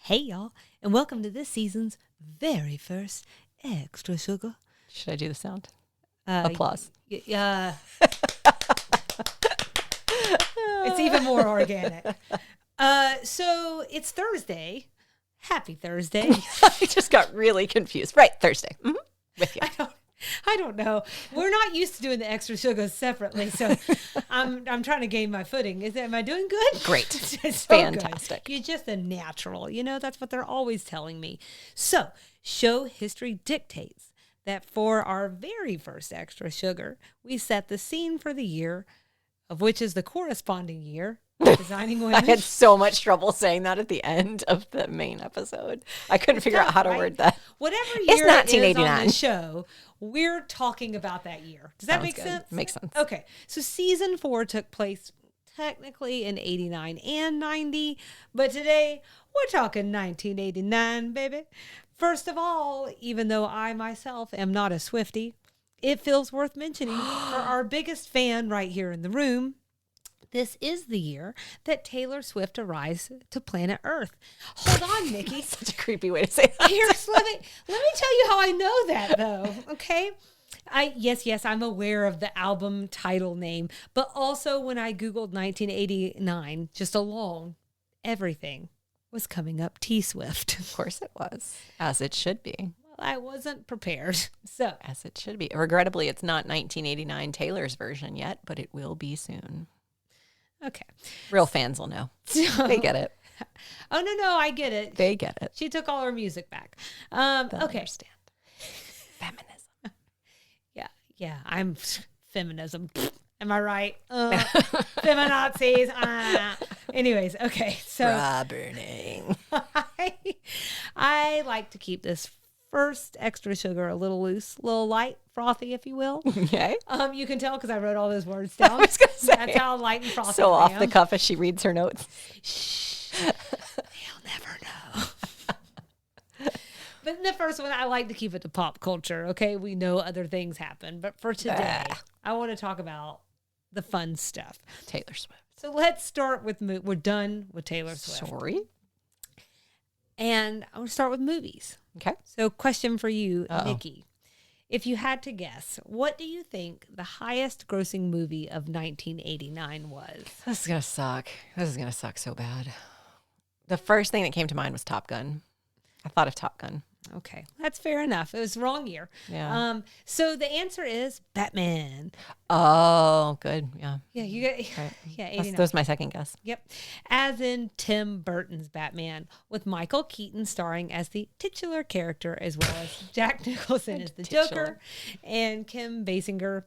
Hey, y'all, and welcome to this season's very first Extra Sugar. Should I do the sound? Applause. Yeah. It's even more organic. So it's Thursday. Happy Thursday. I just got really confused. Right, Thursday. Mm-hmm. With you. I don't know. We're not used to doing the extra sugar separately, so I'm trying to gain my footing. Am I doing good? Great. It's so Fantastic. Good. You're just a natural. You know, that's what they're always telling me. So, show history dictates that for our very first extra sugar, we set the scene for the year, of which is the corresponding year. Designing women. I had so much trouble saying that at the end of the main episode. I couldn't figure out how to word that. Whatever It's year it is on the show, we're talking about that year. Does that make sense? Makes sense. Okay. So season 4 took place technically in 89 and 90, but today we're talking 1989, baby. First of all, even though I myself am not a Swiftie, it feels worth mentioning for our biggest fan right here in the room. This is the year that Taylor Swift arrives to planet Earth. Hold on, Nikki. Such a creepy way to say that. Let me tell you how I know that, though, okay? Yes, I'm aware of the album title name, but also when I Googled 1989, just along, everything was coming up T-Swift. Of course it was, as it should be. Well, I wasn't prepared, so. As it should be. Regrettably, it's not 1989 Taylor's version yet, but it will be soon. Okay. Real fans will know. They get it. Oh, no, I get it. They get it. She took all her music back. They'll understand. Feminism. Yeah, I'm feminism. Am I right? Feminazis. Anyways, okay. So Bra burning. I like to keep this first extra sugar a little loose, a little light, frothy, if you will. Okay. You can tell because I wrote all those words down. I was gonna say, that's how light and frothy. So I off am. the cuff as she reads her notes. Shh. They'll never know. But in the first one, I like to keep it to pop culture. Okay, we know other things happen, but for today, I want to talk about the fun stuff. Taylor Swift. So let's start with we're done with Taylor Swift. Sorry. And I want to start with movies. Okay. So question for you, Nikki. If you had to guess, what do you think the highest grossing movie of 1989 was? This is going to suck. This is going to suck so bad. The first thing that came to mind was Top Gun. I thought of Top Gun. Okay, that's fair enough. It was the wrong year. Yeah. So the answer is Batman. Oh, good. Yeah. Yeah, you got Right. yeah, That 89. was my second guess. Yep. As in Tim Burton's Batman, with Michael Keaton starring as the titular character, as well as Jack Nicholson as the Joker, and Kim Basinger.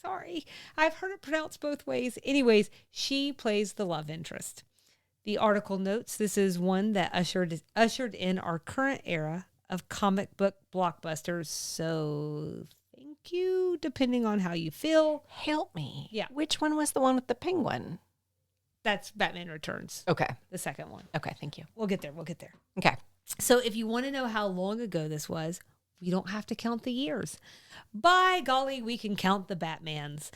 Sorry, I've heard it pronounced both ways. Anyways, she plays the love interest. The article notes this is one that ushered in our current era of comic book blockbusters. So thank you, depending on how you feel. Help me. Yeah. Which one was the one with the penguin? That's Batman Returns, Okay. the second one. Okay. Thank you. We'll get there. Okay. So if you want to know how long ago this was, we don't have to count the years. By golly, we can count the Batmans.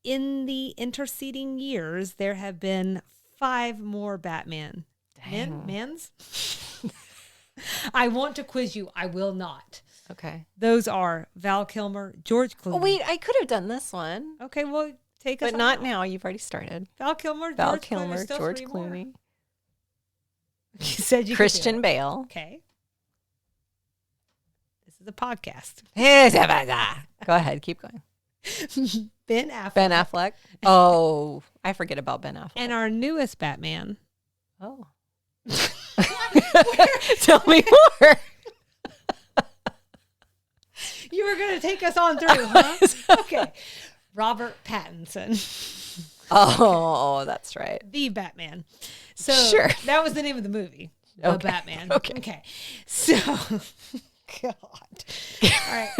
In the interceding years, there have been 5 more Batman. Mans? I want to quiz you. I will not. Okay. Those are Val Kilmer, George Clooney. Oh, wait. I could have done this one. Okay, well, take us But not on. now. You've already started. Val Kilmer, Val George Kilmer, Clooney, still George 3 more. Clooney, You said you could do Christian it. Bale. Okay. This is a podcast. Go ahead. Keep going. Ben Affleck. Ben Affleck. Oh, I forget about Ben Affleck. And our newest Batman. Oh. Tell me more. You were going to take us on through, huh? Okay. Robert Pattinson. Oh, that's right. The Batman. So Sure. that was the name of the movie. The Okay. Batman. Okay. So, God. All right.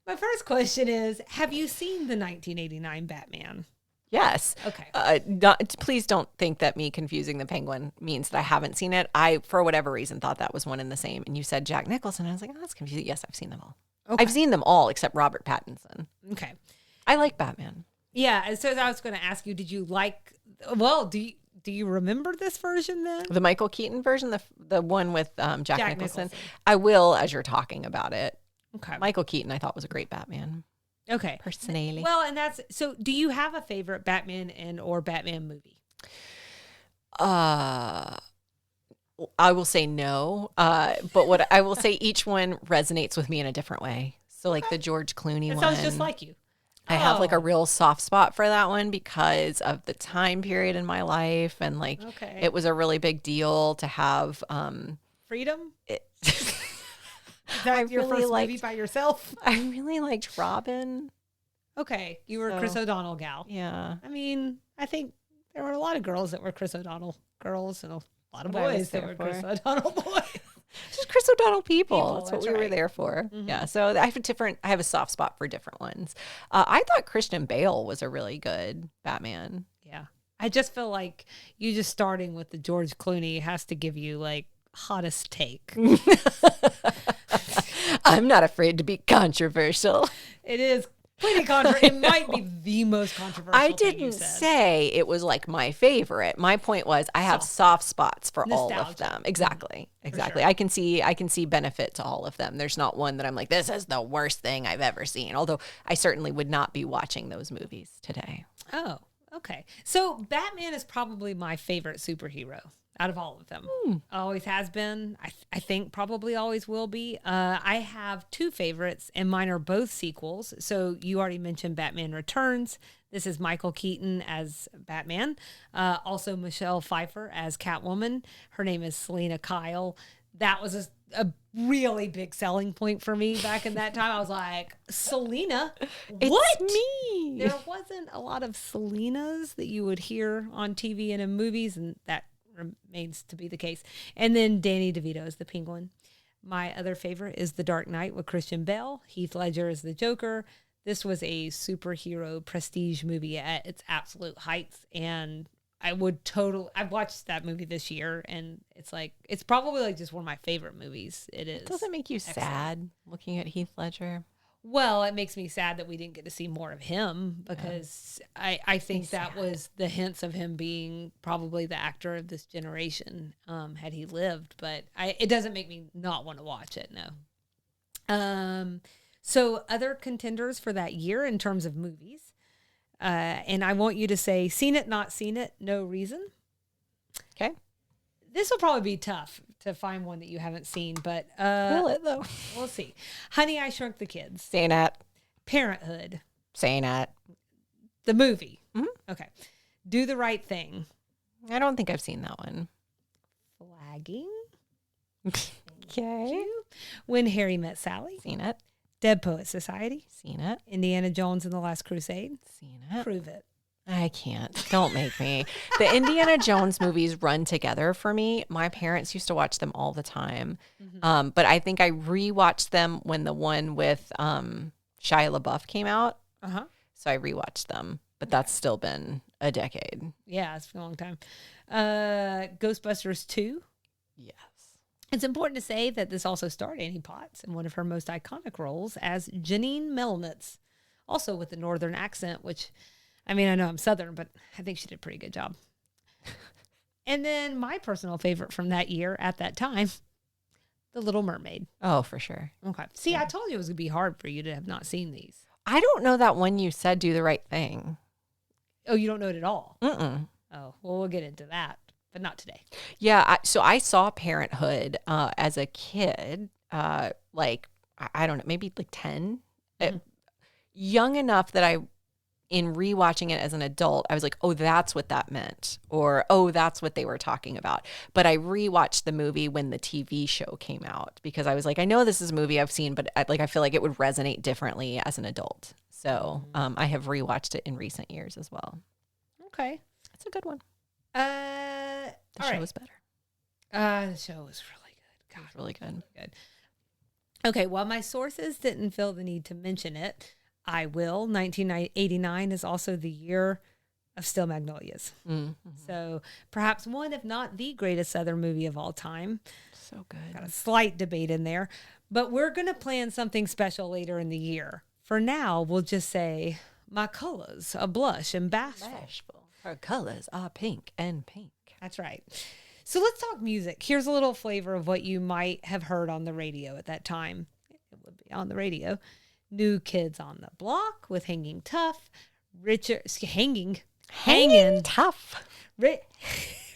My first question is, have you seen the 1989 Batman? Yes. Okay. Please don't think that me confusing the penguin means that I haven't seen it. I, for whatever reason, thought that was one and the same. And you said Jack Nicholson. I was like, oh, that's confusing. Yes, I've seen them all. Okay. I've seen them all except Robert Pattinson. Okay. I like Batman. Yeah. So I was going to ask you, did you like, well, do do you remember this version then? The Michael Keaton version, the one with Jack Jack Nicholson. Nicholson. I will as you're talking about it. Okay. Michael Keaton, I thought was a great Batman. Okay. Personally. Well, and that's so. Do you have a favorite Batman and or Batman movie? I will say no. But what I will say, each one resonates with me in a different way. So like the George Clooney It one. sounds just like you. I have like a real soft spot for that one because of the time period in my life, and like it was a really big deal to have Freedom. It, Is that your really first movie by yourself? I really liked Robin. Okay, you were a Chris O'Donnell gal. Yeah. I mean, I think there were a lot of girls that were Chris O'Donnell girls and a lot of boys that were Chris O'Donnell boys. Just Chris O'Donnell people. That's what we were right. there for. Mm-hmm. Yeah. So I have a soft spot for different ones. I thought Christian Bale was a really good Batman. Yeah. I just feel like you just starting with the George Clooney has to give you like hottest take. I'm not afraid to be controversial. It is pretty controversial. It might be the most controversial. I didn't say it was like my favorite. My point was I have soft spots for all of them. Exactly. Exactly. Sure. I can see benefit to all of them. There's not one that I'm like, this is the worst thing I've ever seen. Although I certainly would not be watching those movies today. Oh, okay. So Batman is probably my favorite superhero out of all of them. Always has been. I think probably always will be. I have two favorites, and mine are both sequels. So you already mentioned Batman Returns. This is Michael Keaton as Batman. Also Michelle Pfeiffer as Catwoman. Her name is Selena Kyle. That was a really big selling point for me back in that time. I was like, Selena? What? It's me. There wasn't a lot of Selenas that you would hear on TV and in movies, and that remains to be the case. And then Danny DeVito is the Penguin. My other favorite is The Dark Knight with Christian Bale. Heath Ledger is the Joker. This was a superhero prestige movie at its absolute heights, and I've watched that movie this year, and it's probably like just one of my favorite movies. It is. Does it make you sad looking at Heath Ledger? Well, it makes me sad that we didn't get to see more of him because I think that was the hints of him being probably the actor of this generation had he lived. But it doesn't make me not want to watch it, no. So other contenders for that year in terms of movies, and I want you to say seen it, not seen it, no reason. Okay. This will probably be tough to find one that you haven't seen, but will it though? We'll see. Honey, I Shrunk the Kids. Saying that. Parenthood. Saying that. The movie. Mm-hmm. Okay. Do the Right Thing. I don't think I've seen that one. Flagging. Okay. When Harry Met Sally. Seen it. Dead Poet Society. Seen it. Indiana Jones and the Last Crusade. Seen it. Prove it. I can't. Don't make me. The Indiana Jones movies run together for me. My parents used to watch them all the time. Mm-hmm. But I think I rewatched them when the one with Shia LaBeouf came out. Uh-huh. So I rewatched them. But that's still been a decade. Yeah, it's been a long time. Ghostbusters 2. Yes. It's important to say that this also starred Annie Potts in one of her most iconic roles as Janine Melnitz, also with a northern accent, which... I mean, I know I'm Southern, but I think she did a pretty good job. And then my personal favorite from that year at that time, The Little Mermaid. Oh, for sure. Okay. See, yeah. I told you it was going to be hard for you to have not seen these. I don't know that one you said Do the Right Thing. Oh, you don't know it at all? Mm-mm. Oh, well, we'll get into that, but not today. Yeah, so I saw Parenthood as a kid, like, I don't know, maybe like 10. Mm-hmm. Young enough that in rewatching it as an adult, I was like, oh, that's what that meant. Or, oh, that's what they were talking about. But I rewatched the movie when the TV show came out because I was like, I know this is a movie I've seen, but I feel like it would resonate differently as an adult. So I have rewatched it in recent years as well. Okay. It's a good one. The show was better. The show was really good. God, it was really good. Good. Okay, while my sources didn't feel the need to mention it, I will. 1989 is also the year of Still Magnolias. Mm-hmm. So perhaps one, if not the greatest Southern movie of all time. So good. Got a slight debate in there. But we're going to plan something special later in the year. For now, we'll just say, my colors are blush and bashful. Her colors are pink and pink. That's right. So let's talk music. Here's a little flavor of what you might have heard on the radio at that time. It would be on the radio. New Kids on the Block with Hanging Tough. Hanging Tough.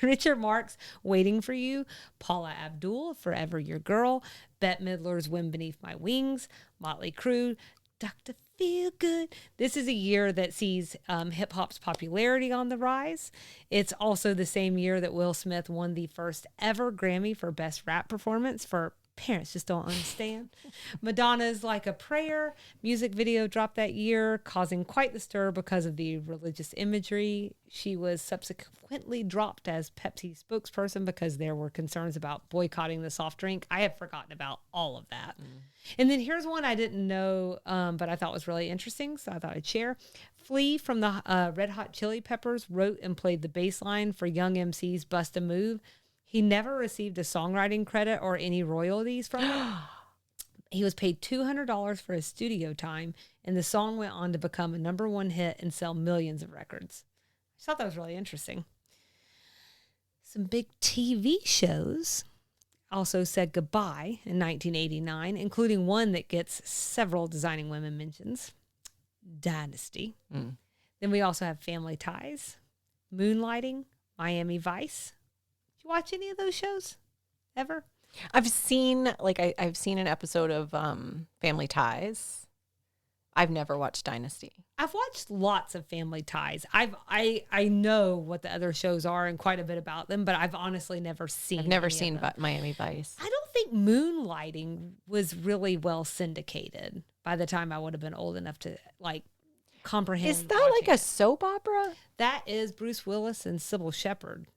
Richard Marx, Waiting for You. Paula Abdul, Forever Your Girl. Bette Midler's Wind Beneath My Wings. Motley Crue, Dr. Feel Good. This is a year that sees hip hop's popularity on the rise. It's also the same year that Will Smith won the first ever Grammy for Best Rap Performance for Parents Just Don't Understand. Madonna's Like a Prayer music video dropped that year, causing quite the stir because of the religious imagery. She was subsequently dropped as Pepsi's spokesperson because there were concerns about boycotting the soft drink. I had forgotten about all of that. And then here's one I didn't know, but I thought was really interesting, so I thought I'd share. Flea from the Red Hot Chili Peppers wrote and played the bass line for Young MC's Bust a Move. He never received a songwriting credit or any royalties from it. He was paid $200 for his studio time, and the song went on to become a #1 hit and sell millions of records. I thought that was really interesting. Some big TV shows also said goodbye in 1989, including one that gets several Designing Women mentions, Dynasty. Then we also have Family Ties, Moonlighting, Miami Vice. Did you watch any of those shows ever? I've seen I've seen an episode of Family Ties. I've never watched Dynasty. I've watched lots of Family Ties. I know what the other shows are and quite a bit about them, but I've honestly never seen. I've never seen Miami Vice. I don't think Moonlighting was really well syndicated by the time I would have been old enough to comprehend. Is that like a soap opera? That is Bruce Willis and Sybil Shepherd.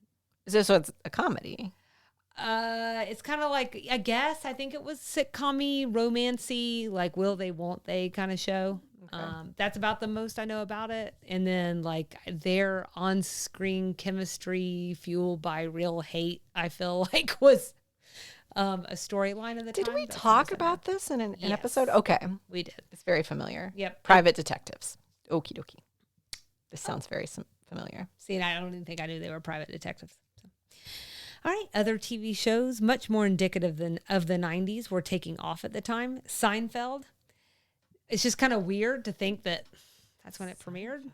So it's a comedy. It's kind of like, I guess, I think it was sitcom-y, romancy, like will they, won't they kind of show. Okay. That's about the most I know about it. And then their on-screen chemistry fueled by real hate, I feel like was a storyline of the time. Did we talk about this in an episode? Okay. We did. It's very familiar. Yep. Private detectives. Okie dokie. This sounds very familiar. See, and I don't even think I knew they were private detectives. So. All right, other TV shows, much more indicative of the 90s, were taking off at the time. Seinfeld. It's just kind of weird to think that that's when it premiered.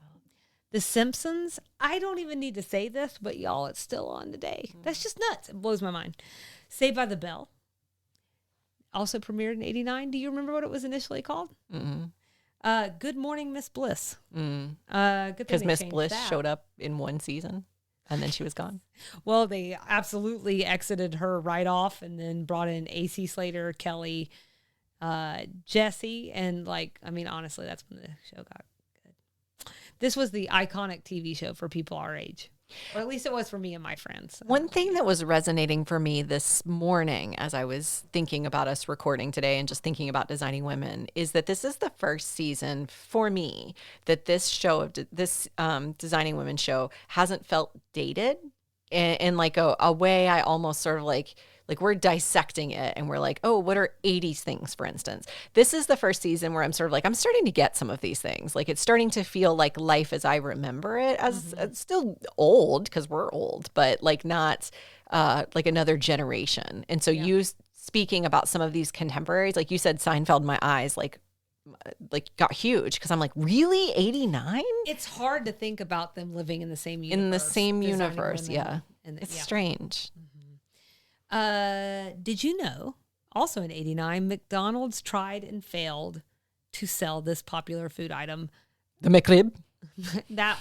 The Simpsons. I don't even need to say this, but y'all, it's still on today. That's just nuts. It blows my mind. Saved by the Bell. Also premiered in 89. Do you remember what it was initially called? Good Morning, Miss Bliss. Good thing because Miss Bliss showed up in one season. And then she was gone. Well, they absolutely exited her right off and then brought in AC Slater, Kelly, Jesse. And honestly, that's when the show got good. This was the iconic TV show for people our age. Or at least it was for me and my friends. One thing that was resonating for me this morning as I was thinking about us recording today and just thinking about Designing Women is that this is the first season for me that this show, this Designing Women show hasn't felt dated in a way I almost sort of like we're dissecting it and we're like, oh, what are 80s things, for instance? This is the first season where I'm sort of I'm starting to get some of these things. It's starting to feel like life as I remember it, as it's still old because we're old, but not another generation. And so you speaking about some of these contemporaries, like you said, Seinfeld, my eyes got huge because I'm really 89? It's hard to think about them living in the same universe. In the same universe, yeah. It's strange. Did you know, also in 89, McDonald's tried and failed to sell this popular food item? The McRib? That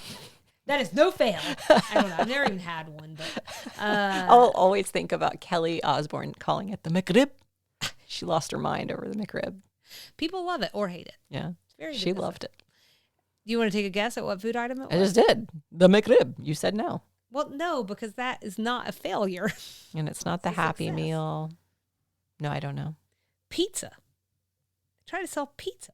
is no fail. I don't know. I've never even had one, but I'll always think about Kelly Osbourne calling it the McRib. She lost her mind over the McRib. People love it or hate it. Yeah. It's very she loved it. Do you want to take a guess at what food item it was? I just did. The McRib. You said no. Well, no, because that is not a failure. And it's not the Happy Meal. No, I don't know. Pizza. Try to sell pizza.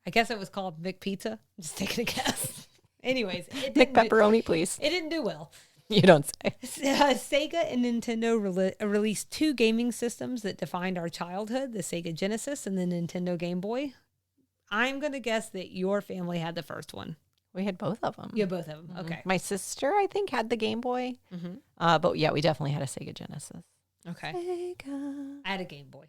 I guess it was called McPizza. I'm just taking a guess. Anyways. McPepperoni, please. It didn't do well. You don't say. Sega and Nintendo released two gaming systems that defined our childhood, the Sega Genesis and the Nintendo Game Boy. I'm going to guess that your family had the first one. We had both of them. You had both of them. Okay. My sister, I think, had the Game Boy. But yeah, we definitely had a Sega Genesis. Okay. Sega. I had a Game Boy.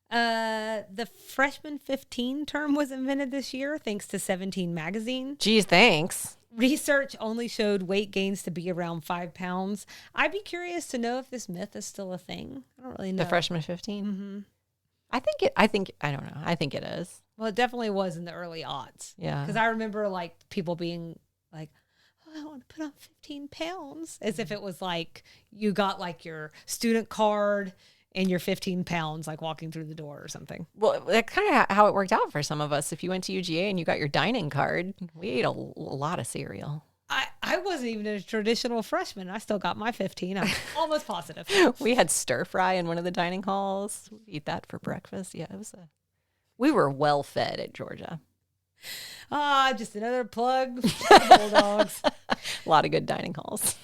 The freshman 15 term was invented this year thanks to 17 magazine. Geez, thanks. Research only showed weight gains to be around 5 pounds. I'd be curious to know if this myth is still a thing. I don't really know. The freshman 15? I don't know. I think it is. Well, it definitely was in the early aughts. Yeah. Because I remember like people being like, oh, I want to put on 15 pounds. As if it was like you got like your student card and you're 15 pounds, like walking through the door or something. Well, that's kind of how it worked out for some of us. If you went to UGA and you got your dining card, we ate a lot of cereal. I wasn't even a traditional freshman. I still got my 15. I'm almost positive. We had stir fry in one of the dining halls. We'd eat that for breakfast. Yeah, we were well fed at Georgia. Just another plug for the Bulldogs. A lot of good dining halls.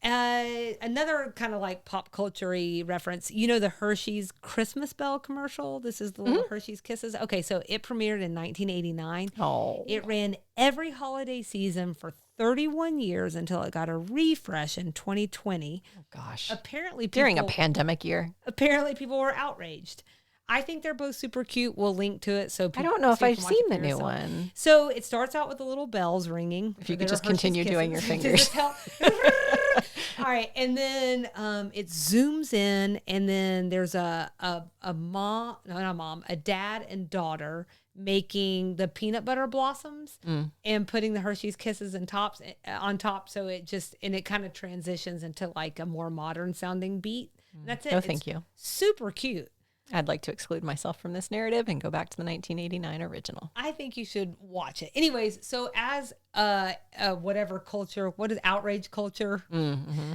Another kind of like pop culture-y reference. You know the Hershey's Christmas Bell commercial? This is the little Hershey's Kisses. Okay, so it premiered in 1989. Oh. It ran every holiday season for 31 years until it got a refresh in 2020. Oh, gosh. Apparently, during a pandemic year. Apparently, people were outraged. I think they're both super cute. We'll link to it. So I don't know if I've seen the new one. So it starts out with the little bells ringing. If you could just continue doing your fingers. All right, and then it zooms in, and then there's a dad and daughter making the peanut butter blossoms and putting the Hershey's Kisses and tops on top. So it kind of transitions into like a more modern sounding beat. And that's it. No, thank you. Super cute. I'd like to exclude myself from this narrative and go back to the 1989 original. I think you should watch it. Anyways, so as whatever culture, what is outrage culture?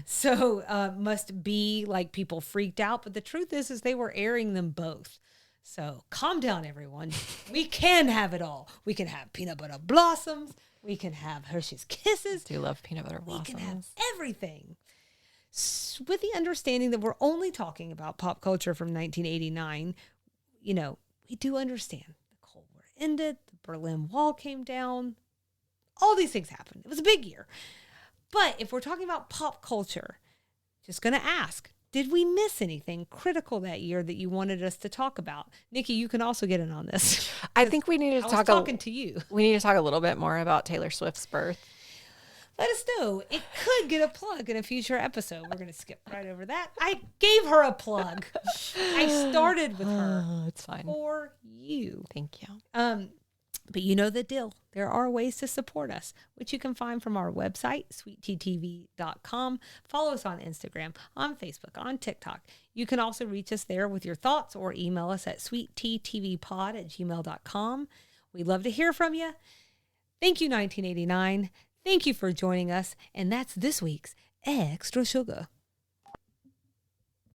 So must be like people freaked out. But the truth is they were airing them both. So calm down, everyone. We can have it all. We can have peanut butter blossoms. We can have Hershey's Kisses. I do love peanut butter blossoms. We can have everything. With the understanding that we're only talking about pop culture from 1989, we do understand the Cold War ended, the Berlin Wall came down, all these things happened. It was a big year. But if we're talking about pop culture, just going to ask, did we miss anything critical that year that you wanted us to talk about? Nikki, you can also get in on this. I think we need to talk. Talking to you. We need to talk a little bit more about Taylor Swift's birth. Let us know. It could get a plug in a future episode. We're going to skip right over that. I gave her a plug. I started with her. It's fine. For you. Thank you. But you know the deal. There are ways to support us, which you can find from our website, sweettv.com. Follow us on Instagram, on Facebook, on TikTok. You can also reach us there with your thoughts or email us at sweetteatvpod@gmail.com. We'd love to hear from you. Thank you, 1989. Thank you for joining us, and that's this week's Extra Sugar.